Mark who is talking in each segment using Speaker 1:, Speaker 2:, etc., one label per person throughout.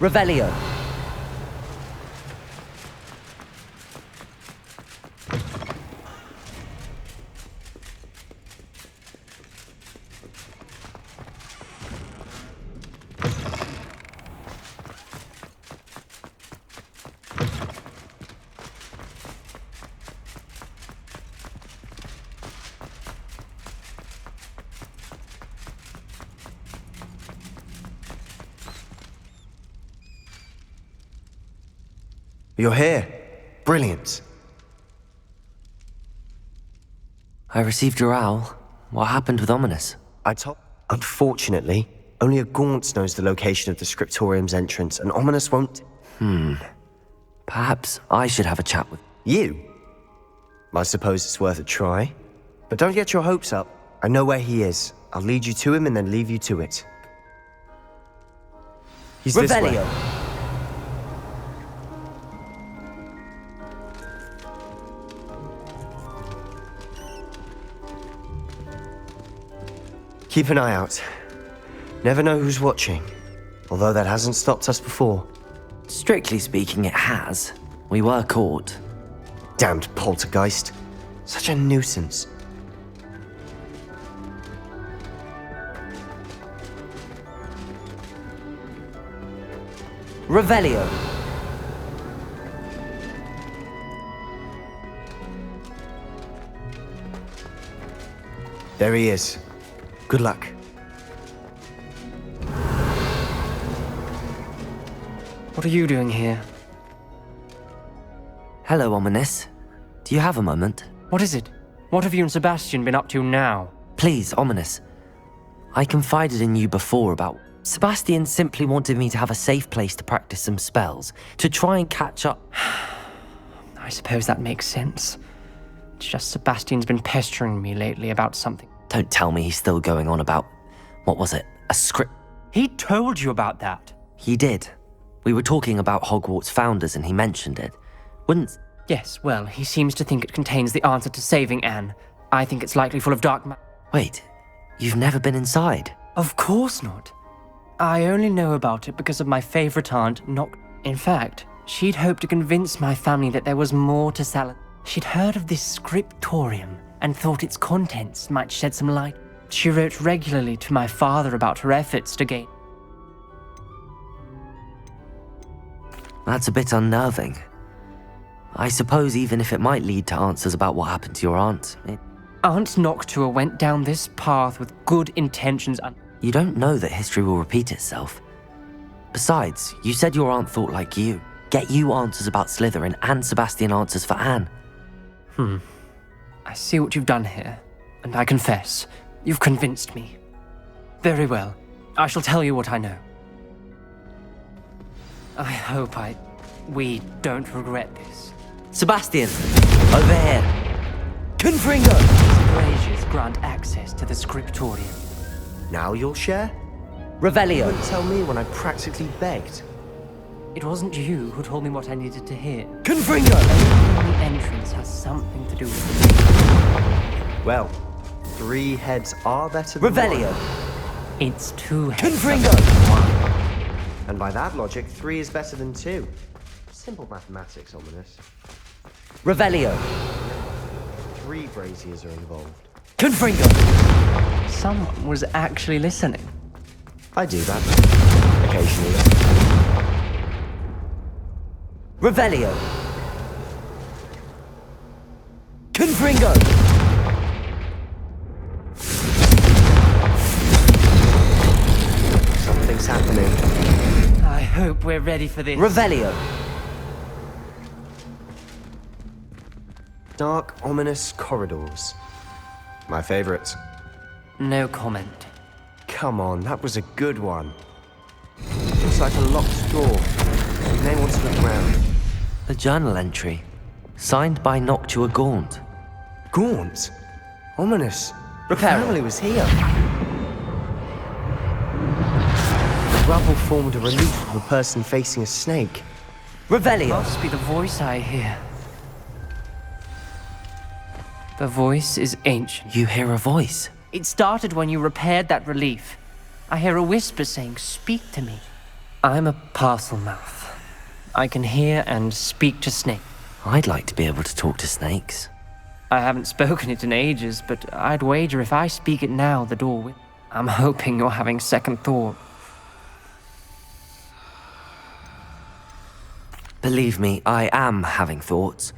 Speaker 1: Revelio.
Speaker 2: You're here. Brilliant.
Speaker 1: I received your owl. What happened with Ominous?
Speaker 2: Unfortunately, only a Gaunt knows the location of the Scriptorium's entrance, and Ominous won't...
Speaker 1: Perhaps I should have a chat with...
Speaker 2: You? I suppose it's worth a try. But don't get your hopes up. I know where he is. I'll lead you to him and then leave you to it. He's this way.
Speaker 1: Revelio.
Speaker 2: Keep an eye out. Never know who's watching. Although that hasn't stopped us before.
Speaker 1: Strictly speaking, it has. We were caught.
Speaker 2: Damned poltergeist. Such a nuisance.
Speaker 1: Revelio.
Speaker 2: There he is. Good luck.
Speaker 3: What are you doing here?
Speaker 1: Hello, Ominous. Do you have a moment?
Speaker 3: What is it? What have you and Sebastian been up to now?
Speaker 1: Please, Ominous. I confided in you before about... Sebastian simply wanted me to have a safe place to practice some spells, to try and catch up...
Speaker 3: I suppose that makes sense. It's just Sebastian's been pestering me lately about something.
Speaker 1: Don't tell me he's still going on about... What was it? A script...
Speaker 3: He told you about that?
Speaker 1: He did. We were talking about Hogwarts founders and he mentioned it. Wouldn't...
Speaker 3: Yes, well, he seems to think it contains the answer to saving Anne. I think it's likely full of dark
Speaker 1: Wait, you've never been inside?
Speaker 3: Of course not. I only know about it because of my favorite aunt, In fact, she'd hoped to convince my family that there was more to Salad. She'd heard of this scriptorium and thought its contents might shed some light. She wrote regularly to my father about her efforts to gain...
Speaker 1: That's a bit unnerving. I suppose even if it might lead to answers about what happened to your aunt,
Speaker 3: Aunt Noctua went down this path with good intentions and...
Speaker 1: You don't know that history will repeat itself. Besides, you said your aunt thought like you. Get you answers about Slytherin and Sebastian answers for Anne.
Speaker 3: I see what you've done here, and I confess, you've convinced me. Very well, I shall tell you what I know. I hope we don't regret this.
Speaker 1: Sebastian! Over here! Confringo!
Speaker 3: Braziers grant access to the scriptorium.
Speaker 2: Now you'll share?
Speaker 1: Revelio.
Speaker 2: Don't tell me when I practically begged.
Speaker 3: It wasn't you who told me what I needed to hear.
Speaker 1: Confringo!
Speaker 3: Opening the entrance has something to do with it.
Speaker 2: Well, 3 heads are better than
Speaker 1: Revelio.
Speaker 2: 1.
Speaker 3: It's 2 heads.
Speaker 1: Confringo!
Speaker 2: And by that logic, 3 is better than 2. Simple mathematics, Ominous.
Speaker 1: Revelio.
Speaker 2: 3 braziers are involved.
Speaker 1: Confringo!
Speaker 3: Someone was actually listening.
Speaker 2: I do that. Occasionally.
Speaker 1: Revelio. Confringo!
Speaker 2: Something's happening.
Speaker 3: I hope we're ready for this.
Speaker 1: Revelio.
Speaker 2: Dark, ominous corridors. My favorite.
Speaker 3: No comment.
Speaker 2: Come on, that was a good one. Looks like a locked door. You may want to look around.
Speaker 1: A journal entry. Signed by Noctua Gaunt.
Speaker 2: Gaunt? Ominous. The
Speaker 1: Reparo.
Speaker 2: family was here. The rubble formed a relief of a person facing a snake.
Speaker 1: Revelio.
Speaker 3: Must be the voice I hear. The voice is ancient.
Speaker 1: You hear a voice.
Speaker 3: It started when you repaired that relief. I hear a whisper saying, "Speak to me." I'm a parcel mouth. I can hear and speak to snakes.
Speaker 1: I'd like to be able to talk to snakes.
Speaker 3: I haven't spoken it in ages, but I'd wager if I speak it now, the door will. I'm hoping you're having second thought.
Speaker 1: Believe me, I am having thoughts,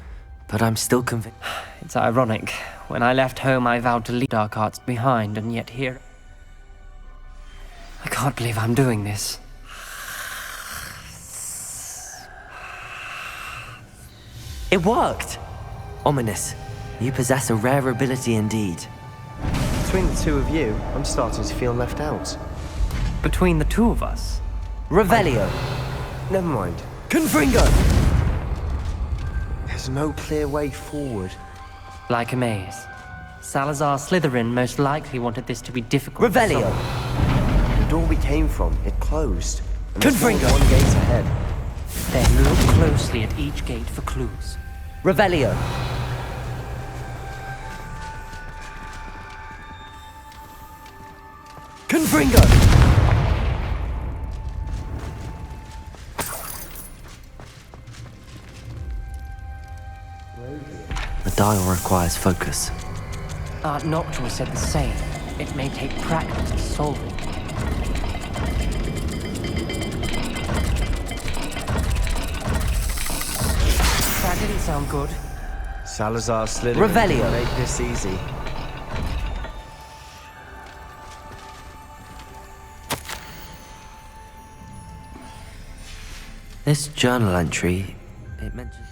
Speaker 1: but I'm still convinced.
Speaker 3: It's ironic. When I left home, I vowed to leave dark arts behind, and yet here... I can't believe I'm doing this.
Speaker 1: It worked! Ominous, you possess a rare ability indeed.
Speaker 2: Between the two of you, I'm starting to feel left out.
Speaker 3: Between the two of us?
Speaker 1: Revelio!
Speaker 2: Never mind.
Speaker 1: Confringo!
Speaker 2: There's no clear way forward.
Speaker 3: Like a maze. Salazar Slytherin most likely wanted this to be difficult.
Speaker 1: Revelio!
Speaker 2: The door we came from, it closed. And there's only
Speaker 1: Confringo!
Speaker 2: one gate ahead.
Speaker 3: Then look closely at each gate for clues.
Speaker 1: Revelio! Confringo! The dial requires focus.
Speaker 3: Aunt Noctua said the same. It may take practice to solve it. That didn't sound good.
Speaker 2: Salazar Slytherin.
Speaker 1: Revelio.
Speaker 2: Make this easy.
Speaker 1: This journal entry, it mentions...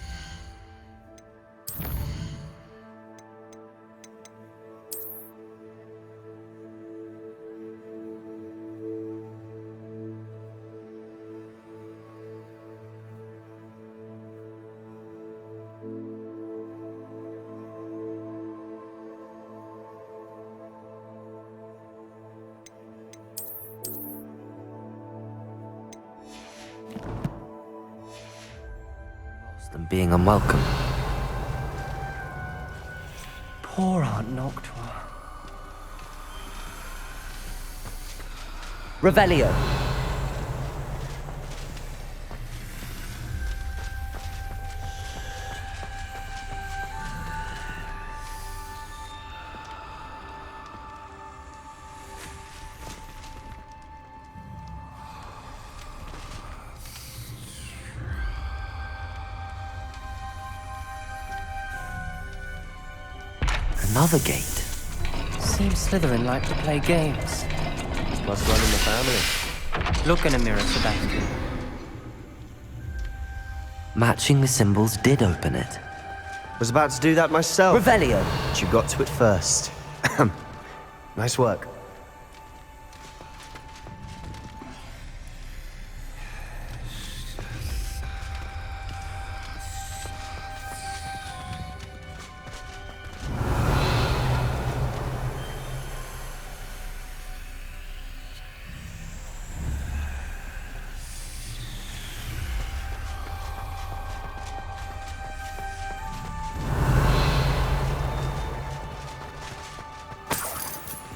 Speaker 1: them being unwelcome.
Speaker 3: Poor Aunt Noctua.
Speaker 1: Revelio! Another gate.
Speaker 3: Seems Slytherin like to play games.
Speaker 2: Must run in the family.
Speaker 3: Look in a mirror, Sebastian.
Speaker 1: Matching the symbols did open it.
Speaker 2: Was about to do that myself.
Speaker 1: Revelio!
Speaker 2: But you got to it first. Nice work.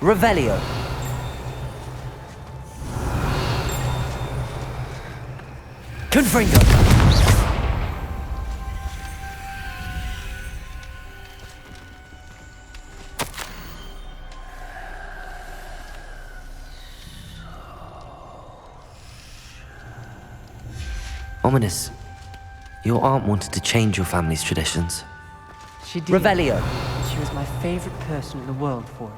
Speaker 1: Revelio! Confringo! Ominous, your aunt wanted to change your family's traditions.
Speaker 3: She did.
Speaker 1: Revelio!
Speaker 3: She was my favorite person in the world for it.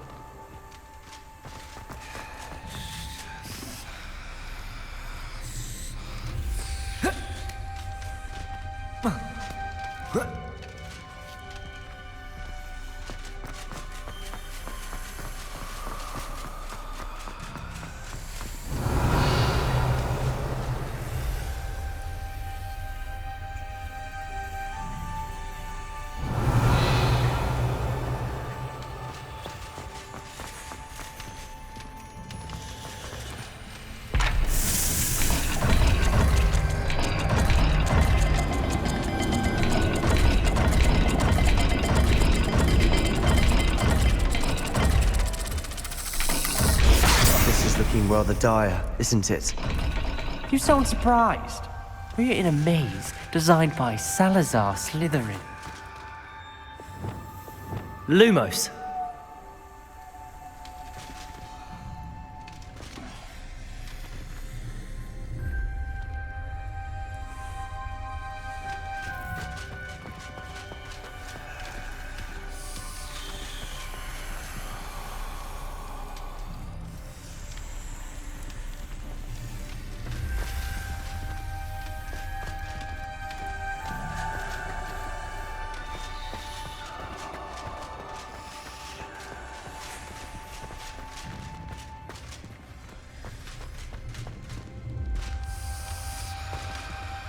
Speaker 2: This is looking rather dire, isn't it?
Speaker 3: You sound surprised. We're in a maze designed by Salazar Slytherin.
Speaker 1: Lumos.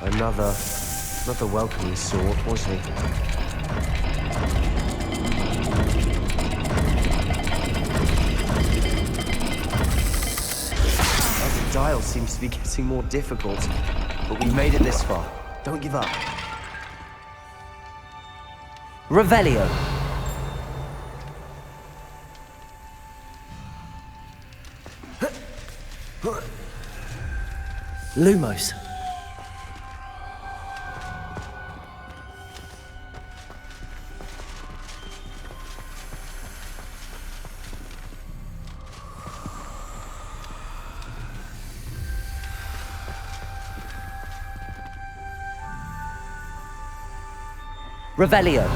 Speaker 2: Another welcoming sort, wasn't he? The dial seems to be getting more difficult, but we've made it this far. Don't give up.
Speaker 1: Revelio. Lumos. Revelio.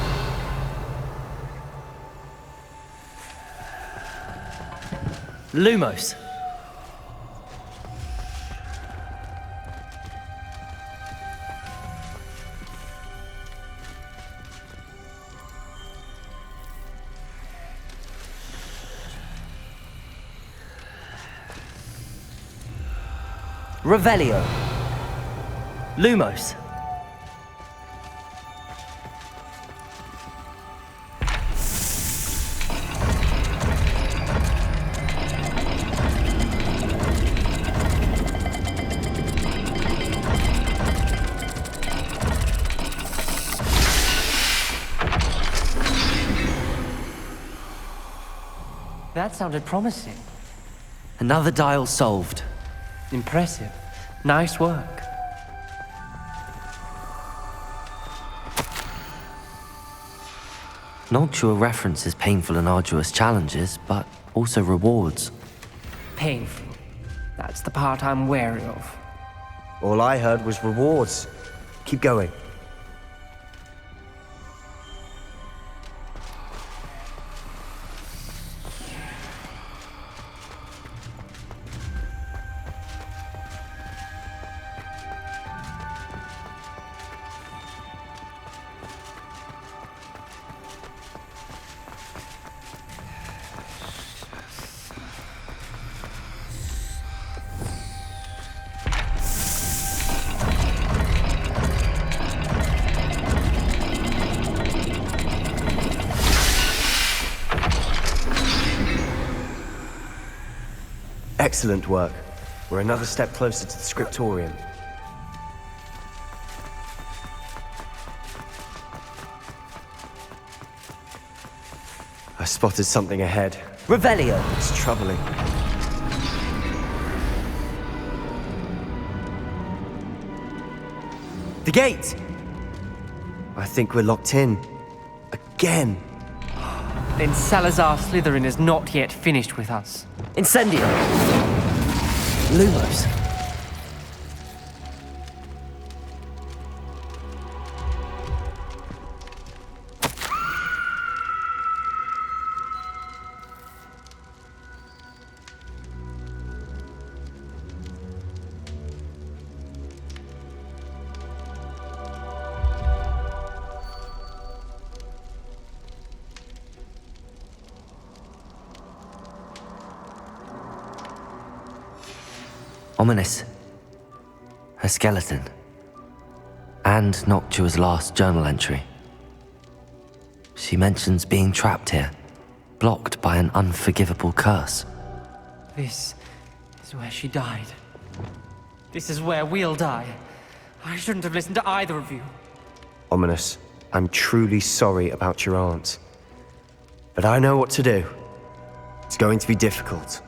Speaker 1: Lumos. Revelio. Lumos.
Speaker 3: That sounded promising.
Speaker 1: Another dial solved.
Speaker 3: Impressive. Nice work.
Speaker 1: Noctua references painful and arduous challenges, but also rewards.
Speaker 3: Painful. That's the part I'm wary of.
Speaker 2: All I heard was rewards. Keep going. Excellent work. We're another step closer to the scriptorium. I spotted something ahead.
Speaker 1: Revelio.
Speaker 2: It's troubling. The gate! I think we're locked in. Again.
Speaker 3: Then Salazar Slytherin is not yet finished with us.
Speaker 1: Incendio. Lumos. Ominous. Her skeleton. And Noctua's last journal entry. She mentions being trapped here, blocked by an unforgivable curse.
Speaker 3: This is where she died. This is where we'll die. I shouldn't have listened to either of you.
Speaker 2: Ominous, I'm truly sorry about your aunt. But I know what to do. It's going to be difficult.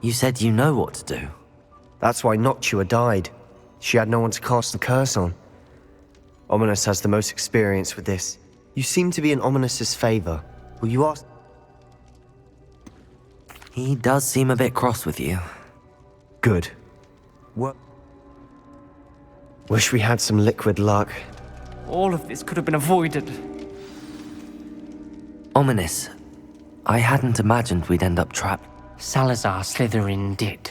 Speaker 1: You said you know what to do.
Speaker 2: That's why Noctua died. She had no one to cast the curse on. Ominous has the most experience with this. You seem to be in Ominous's favor. Will you ask?
Speaker 1: He does seem a bit cross with you.
Speaker 2: Good. What? Wish we had some liquid luck.
Speaker 3: All of this could have been avoided.
Speaker 1: Ominous, I hadn't imagined we'd end up trapped.
Speaker 3: Salazar Slytherin did.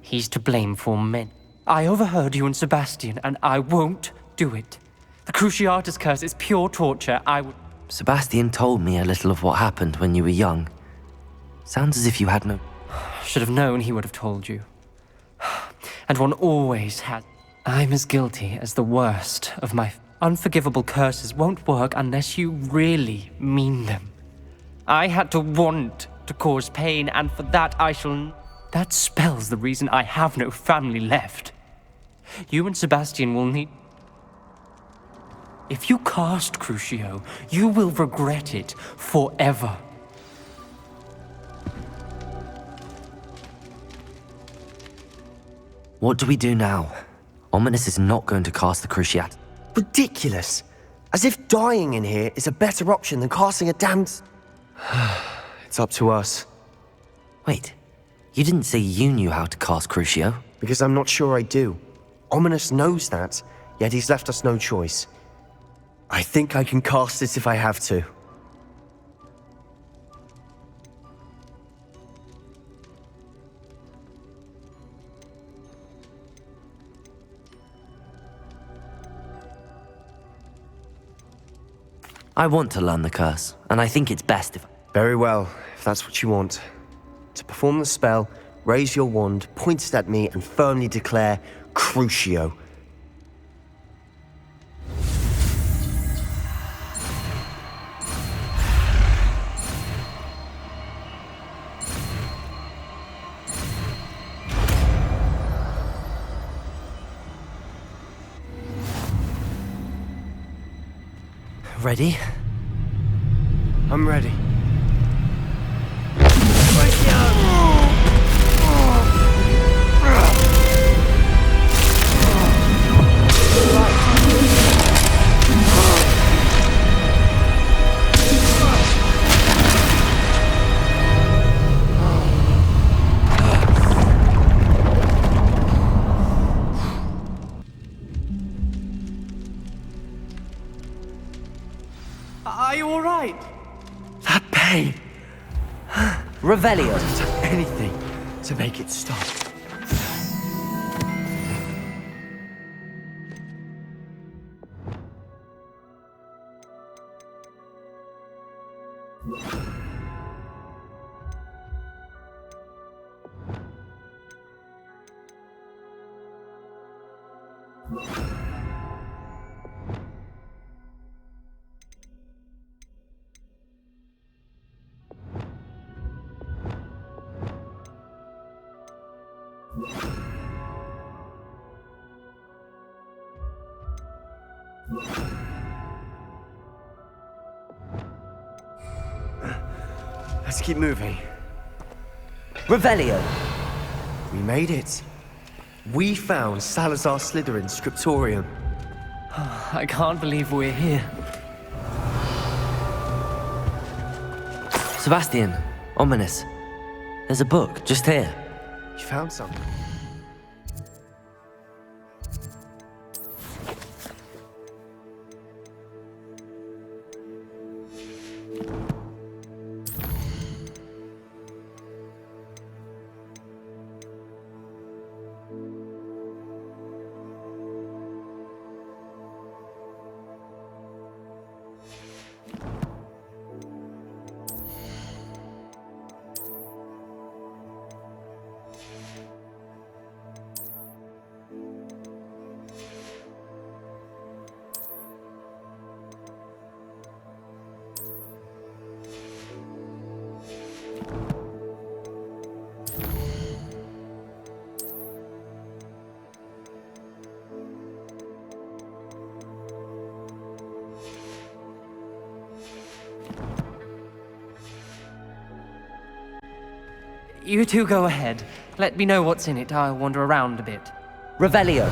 Speaker 3: He's to blame for many. I overheard you and Sebastian, and I won't do it. The Cruciatus curse is pure torture.
Speaker 1: Sebastian told me a little of what happened when you were young. Sounds as if you had no...
Speaker 3: Should have known he would have told you. And one always has. I'm as guilty as the worst of my unforgivable curses won't work unless you really mean them. I had to want to cause pain, and for that I shall... That spells the reason I have no family left. You and Sebastian will need... If you cast Crucio, you will regret it forever.
Speaker 1: What do we do now? Ominous is not going to cast the Cruciat.
Speaker 2: Ridiculous! As if dying in here is a better option than casting a damned... It's up to us.
Speaker 1: Wait, you didn't say you knew how to cast Crucio?
Speaker 2: Because I'm not sure I do. Ominous knows that, yet he's left us no choice. I think I can cast it if I have to.
Speaker 1: I want to learn the curse, and I think it's best if...
Speaker 2: Very well, if that's what you want. To perform the spell, raise your wand, point it at me, and firmly declare Crucio.
Speaker 1: Ready?
Speaker 2: I'm ready.
Speaker 3: Are you all right?
Speaker 2: That pain!
Speaker 1: Revelio.
Speaker 2: Anything to make it stop. Let's keep moving.
Speaker 1: Revelio.
Speaker 2: We made it. We found Salazar Slytherin's scriptorium.
Speaker 3: I can't believe we're here.
Speaker 1: Sebastian, Ominous. There's a book just here.
Speaker 2: You found something.
Speaker 3: You two go ahead. Let me know what's in it. I'll wander around a bit.
Speaker 1: Revelio.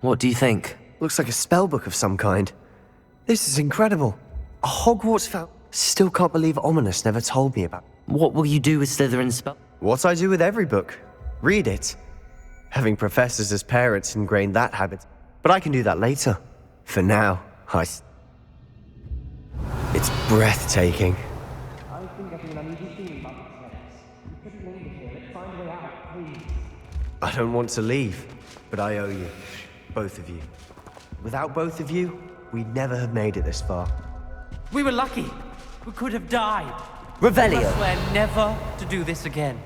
Speaker 1: What do you think?
Speaker 2: Looks like a spellbook of some kind. This is incredible. A Hogwarts Still can't believe Ominous never told me about.
Speaker 1: What will you do with Slytherin's spell?
Speaker 2: What I do with every book. Read it. Having professors as parents ingrained that habit. But I can do that later. For now, It's breathtaking.
Speaker 3: I think I need to see about You couldn't leave here. Let's find a way out, please.
Speaker 2: I don't want to leave, but I owe you. Both of you. Without both of you, we'd never have made it this far.
Speaker 3: We were lucky. We could have died.
Speaker 1: Revelio.
Speaker 3: I swear never to do this again.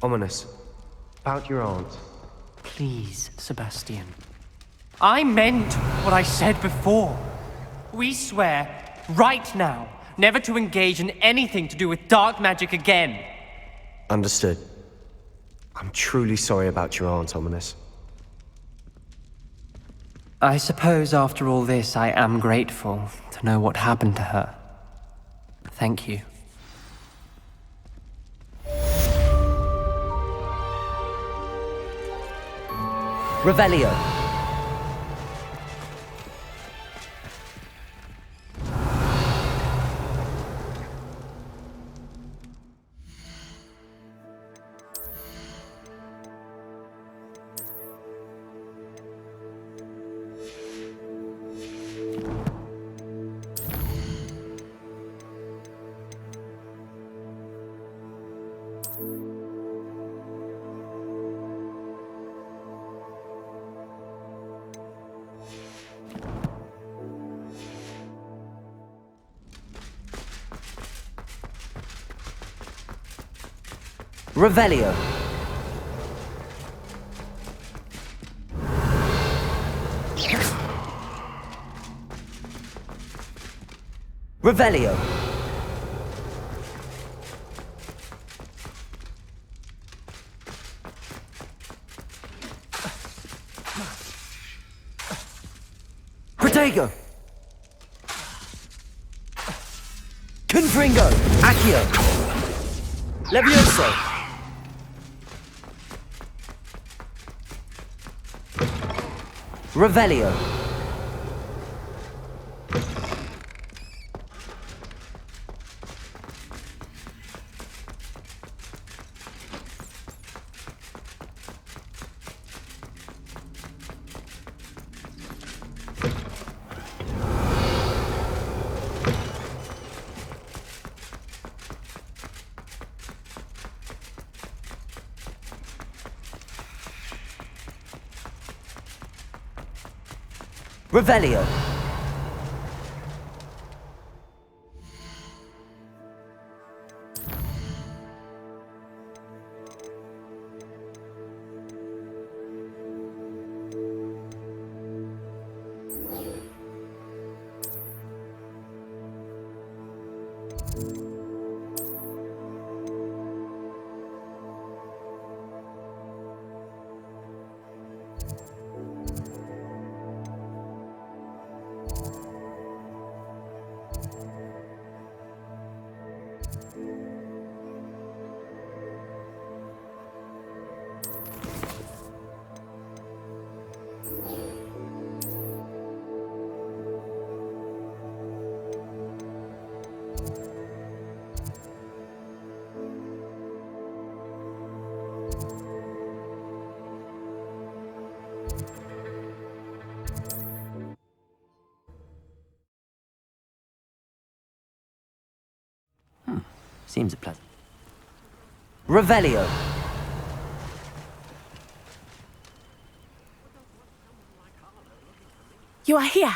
Speaker 2: Ominous. About your aunt.
Speaker 3: Please, Sebastian. I meant what I said before. We swear, right now, never to engage in anything to do with dark magic again.
Speaker 2: Understood. I'm truly sorry about your aunt, Ominous.
Speaker 3: I suppose after all this, I am grateful to know what happened to her. Thank you.
Speaker 1: Revelio. Revelio. Revelio. Protego. Confringo. Accio. Levioso. Revelio. Revelio. Seems a pleasant. Revelio.
Speaker 4: You are here.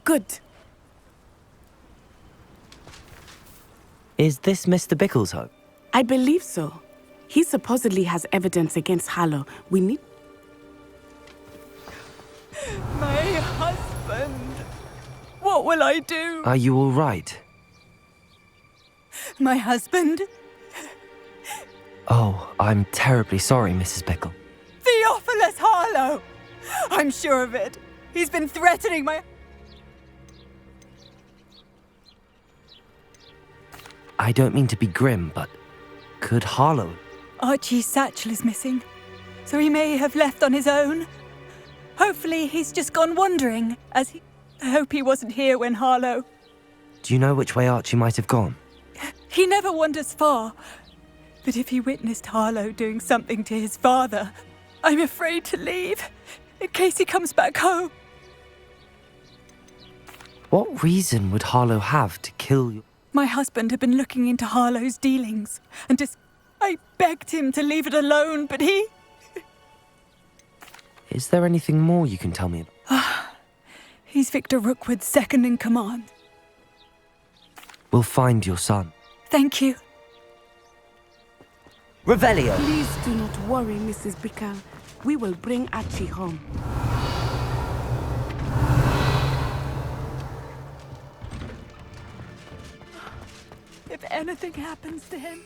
Speaker 4: Good.
Speaker 1: Is this Mr. Bickle's home?
Speaker 4: I believe so. He supposedly has evidence against Harlow. We need...
Speaker 5: My husband. What will I do?
Speaker 1: Are you all right?
Speaker 5: My husband?
Speaker 1: Oh, I'm terribly sorry, Mrs. Bickle.
Speaker 5: Theophilus Harlow! I'm sure of it. He's been threatening my...
Speaker 1: I don't mean to be grim, but could Harlow...
Speaker 5: Archie's satchel is missing, so he may have left on his own. Hopefully he's just gone wandering, as he... I hope he wasn't here when Harlow...
Speaker 1: Do you know which way Archie might have gone?
Speaker 5: He never wanders far. But if he witnessed Harlow doing something to his father, I'm afraid to leave, in case he comes back home.
Speaker 1: What reason would Harlow have to kill you?
Speaker 5: My husband had been looking into Harlow's dealings, and I begged him to leave it alone, but he...
Speaker 1: Is there anything more you can tell me about?
Speaker 5: He's Victor Rookwood's second in command.
Speaker 1: We'll find your son.
Speaker 5: Thank you.
Speaker 1: Revelio!
Speaker 4: Please do not worry, Mrs. Bickle. We will bring Archie home.
Speaker 5: If anything happens to him...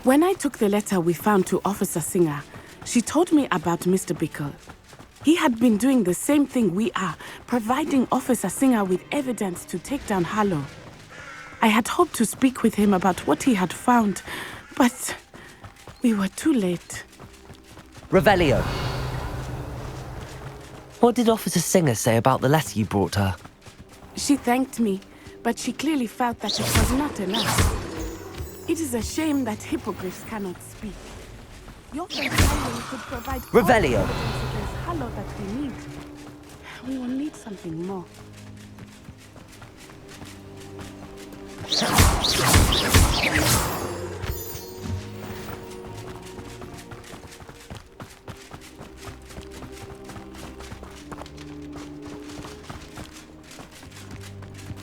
Speaker 4: When I took the letter we found to Officer Singer, she told me about Mr. Bickle. He had been doing the same thing we are, providing Officer Singer with evidence to take down Harlow. I had hoped to speak with him about what he had found, but we were too late.
Speaker 1: Revelio! What did Officer Singer say about the letter you brought her?
Speaker 4: She thanked me, but she clearly felt that it was not enough. It is a shame that hippogriffs cannot speak. Your companion could provide all the
Speaker 1: Revelio.
Speaker 4: evidence against Harlow that we need. We will need something more.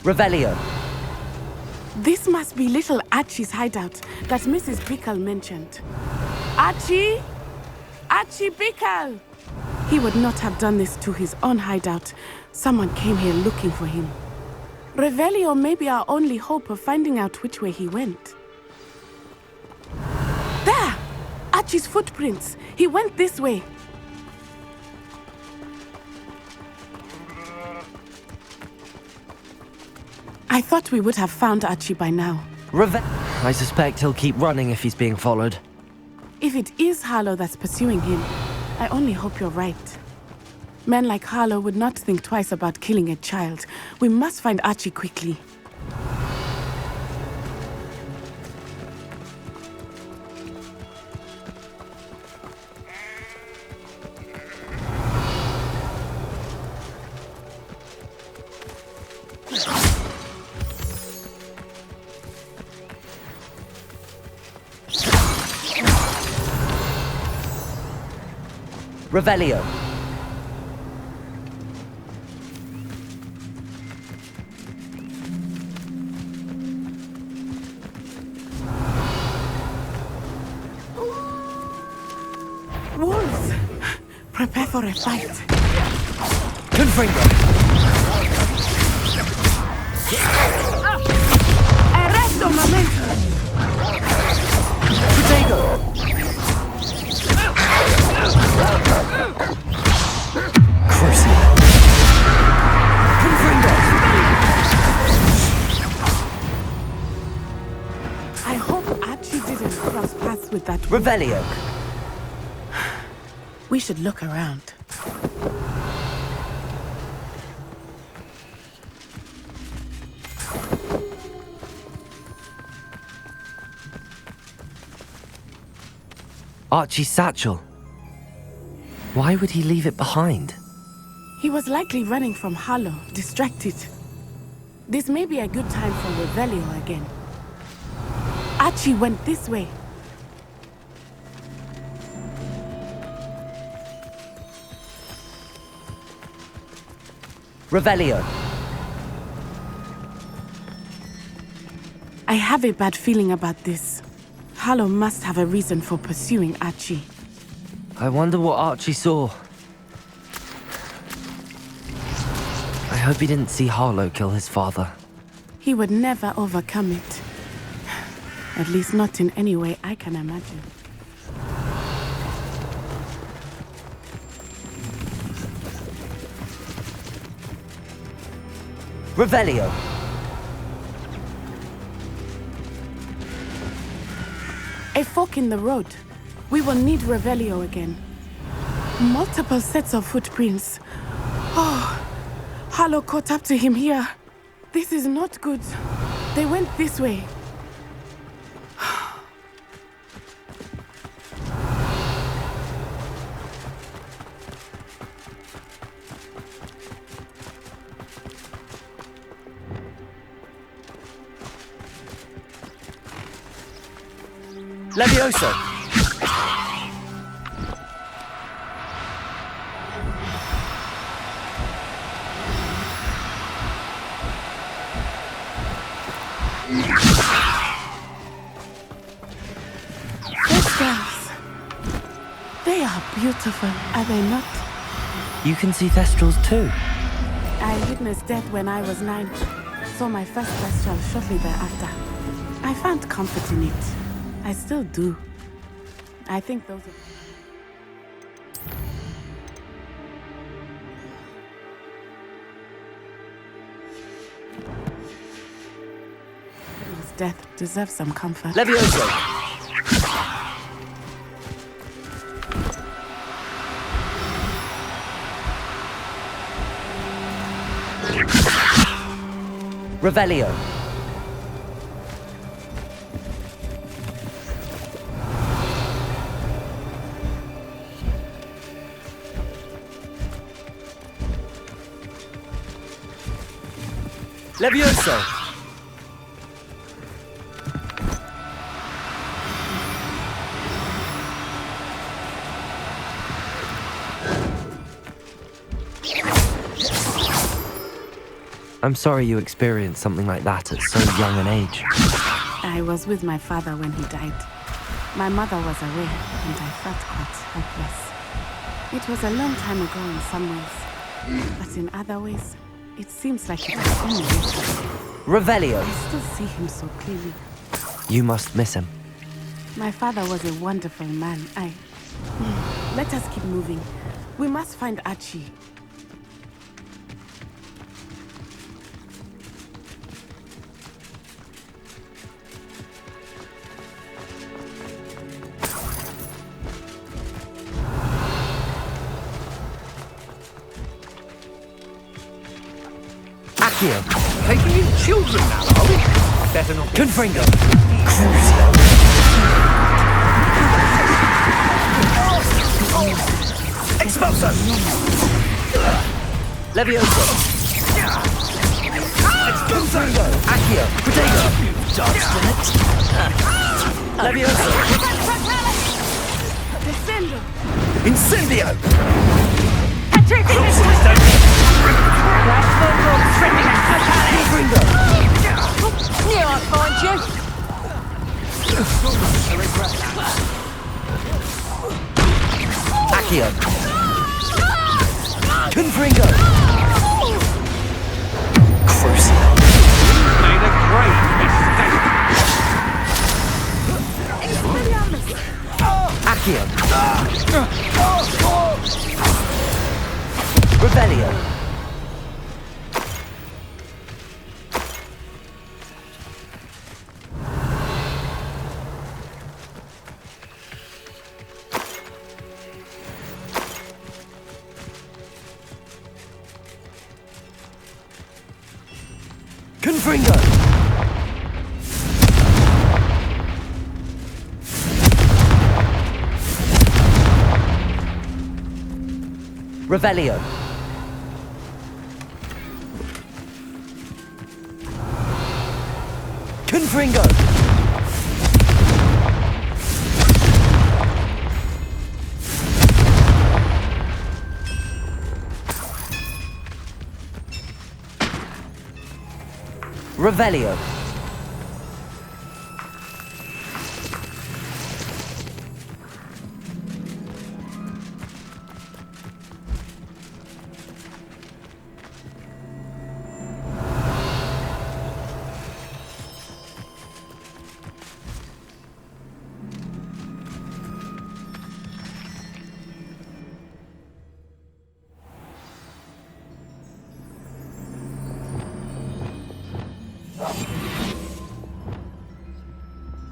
Speaker 1: Revelio!
Speaker 4: This must be little Archie's hideout that Mrs. Bickle mentioned. Archie? Archie Bickle! He would not have done this to his own hideout. Someone came here looking for him. Revelio may be our only hope of finding out which way he went. There! Archie's footprints. He went this way. I thought we would have found Archie by now.
Speaker 1: I suspect he'll keep running if he's being followed.
Speaker 4: If it is Harlow that's pursuing him, I only hope you're right. Men like Harlow would not think twice about killing a child. We must find Archie quickly.
Speaker 1: Revelio!
Speaker 4: Wolves! Prepare for a fight.
Speaker 1: Confringo!
Speaker 4: Arresto momento!
Speaker 1: Protego! Crucible! Confringo!
Speaker 4: I hope Archie didn't cross paths with that.
Speaker 1: Revelio!
Speaker 4: We should look around.
Speaker 1: Archie's satchel. Why would he leave it behind?
Speaker 4: He was likely running from Harlow, distracted. This may be a good time for Revelio again. Archie went this way.
Speaker 1: Revelio.
Speaker 4: I have a bad feeling about this. Harlow must have a reason for pursuing Archie.
Speaker 1: I wonder what Archie saw. I hope he didn't see Harlow kill his father.
Speaker 4: He would never overcome it. At least not in any way I can imagine.
Speaker 1: Revelio.
Speaker 4: A fork in the road. We will need Revelio again. Multiple sets of footprints. Oh, Harlow caught up to him here. This is not good. They went this way.
Speaker 1: Levioso.
Speaker 4: Those girls. They are beautiful, are they not?
Speaker 1: You can see Thestrals too.
Speaker 4: I witnessed death when I was 9. Saw my first Thestral shortly thereafter. I found comfort in it. I still do. I think those His death deserves some comfort.
Speaker 1: Levioso. Revelio. Levioso. I'm sorry you experienced something like that at so young an age.
Speaker 4: I was with my father when he died. My mother was away, and I felt quite helpless. It was a long time ago in some ways, but in other ways, it seems like it was only yesterday.
Speaker 1: Revelio.
Speaker 4: I still see him so clearly.
Speaker 1: You must miss him.
Speaker 4: My father was a wonderful man. Let us keep moving. We must find Archie.
Speaker 1: Accio.
Speaker 6: Taking in children now, are we? Better not.
Speaker 1: Confringo.
Speaker 6: Expulso!
Speaker 1: Levioso.
Speaker 6: Expulso!
Speaker 1: Accio. Protego.
Speaker 6: Danced in it.
Speaker 1: Levioso.
Speaker 4: Descendo!
Speaker 6: Incendio!
Speaker 1: Confringo.
Speaker 5: Knew I'd find you.
Speaker 1: Accio. Confringo. Crucial.
Speaker 6: Made a great mistake.
Speaker 1: Accio. Revelio. Confringo. Revelio. Confringo. Revelio.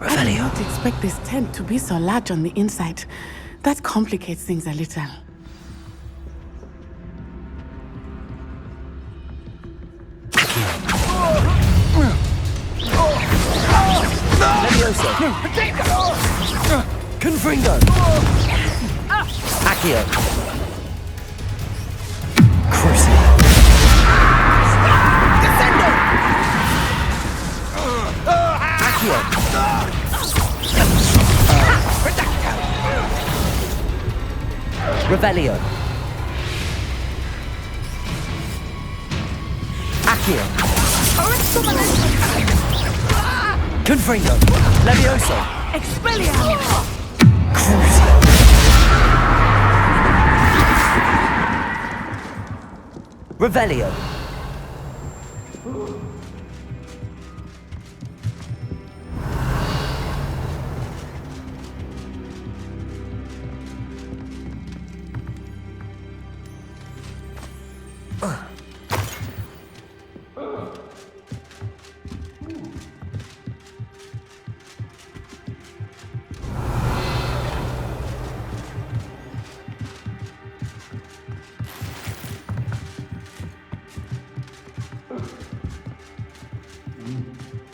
Speaker 4: I did not expect this tent to be so large on the inside. That complicates things a little.
Speaker 1: Confringo. Accio. Crucible. Descendo. Accio. Revelio. Accio. Confringo. Levioso.
Speaker 4: Expelliarmus!
Speaker 1: Revelio.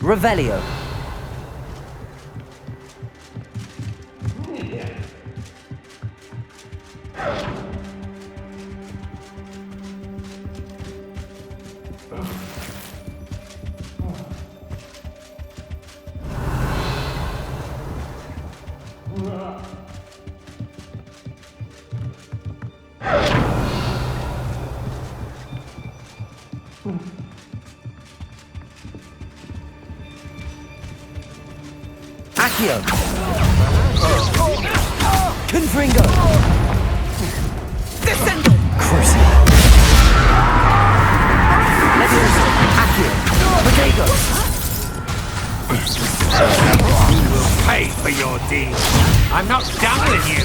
Speaker 1: Revelio. Accio. Confringo. Descendo. Crucible. Levioso. Accio. Bodego.
Speaker 6: You will pay for your deed. I'm not done with you.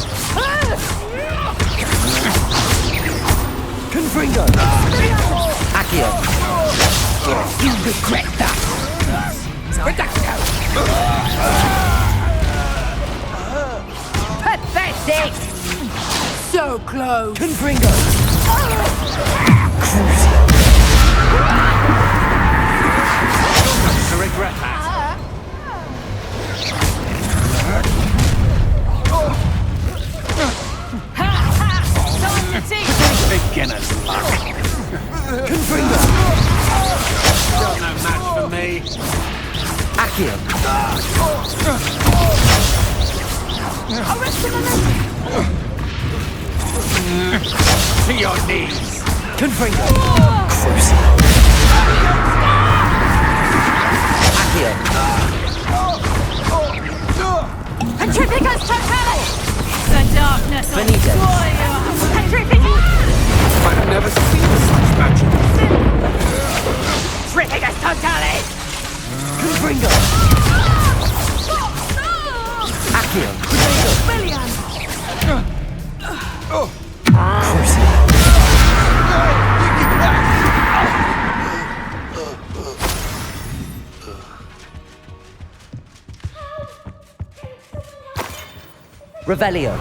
Speaker 1: Confringo. Accio. You regret that.
Speaker 5: Pathetic! So close!
Speaker 1: Confringo.
Speaker 6: To regret that. Beginner's luck.
Speaker 1: Confringo.
Speaker 6: Still no match for me.
Speaker 1: Accio.
Speaker 6: To your knees.
Speaker 1: Confringo. Accio.
Speaker 5: Petrificus totalis! The darkness will
Speaker 1: Benito.
Speaker 5: destroy you! Petrificus!
Speaker 6: I've never seen such magic.
Speaker 5: Petrificus totalis!
Speaker 1: Confringo. Accio.
Speaker 4: William!
Speaker 1: Revelio.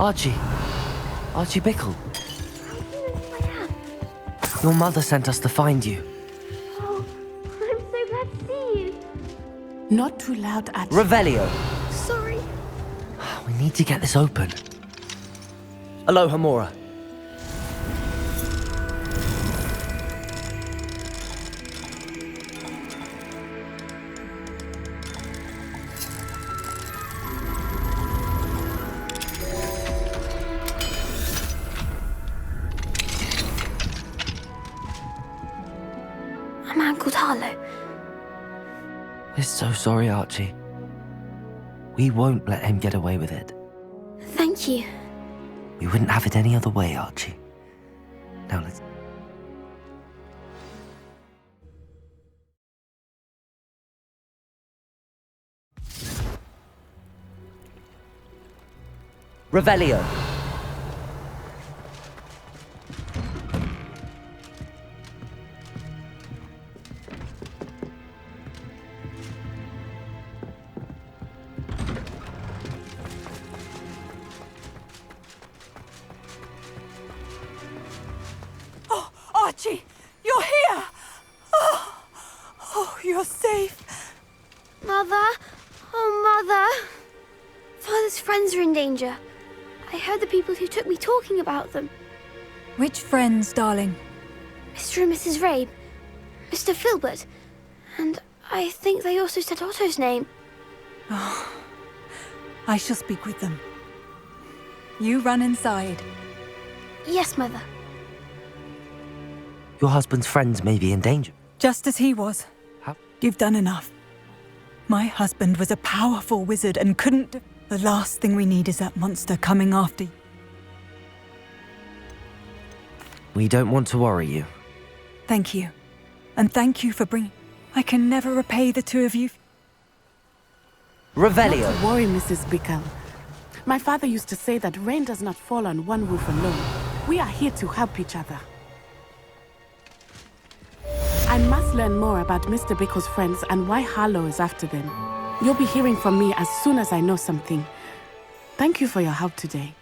Speaker 1: Archie! Archie Bickle!
Speaker 7: How do you know who I am?
Speaker 1: Your mother sent us to find you.
Speaker 7: Oh, I'm so glad to see you.
Speaker 4: Not too loud, Archie.
Speaker 1: Revelio!
Speaker 7: Sorry.
Speaker 1: We need to get this open.
Speaker 2: Aloha, Mora.
Speaker 7: A man called Harlow.
Speaker 1: We're so sorry, Archie. We won't let him get away with it.
Speaker 7: Thank you.
Speaker 1: We wouldn't have it any other way, Archie. Now let's...
Speaker 2: Revelio.
Speaker 5: Archie, you're here! Oh, you're safe.
Speaker 7: Mother? Oh, Mother. Father's friends are in danger. I heard the people who took me talking about them.
Speaker 5: Which friends, darling?
Speaker 7: Mr. and Mrs. Rabe, Mr. Filbert, and I think they also said Otto's name.
Speaker 5: I shall speak with them. You run inside.
Speaker 7: Yes, Mother.
Speaker 1: Your husband's friends may be in danger.
Speaker 5: Just as he was.
Speaker 1: How?
Speaker 5: You've done enough. My husband was a powerful wizard and couldn't... The last thing we need is that monster coming after you.
Speaker 1: We don't want to worry you.
Speaker 5: Thank you. And thank you for bringing... I can never repay the two of you.
Speaker 2: Revelio.
Speaker 4: Not to worry, Mrs. Bickle. My father used to say that rain does not fall on one roof alone. We are here to help each other. I must learn more about Mr. Bickle's friends and why Harlow is after them. You'll be hearing from me as soon as I know something. Thank you for your help today.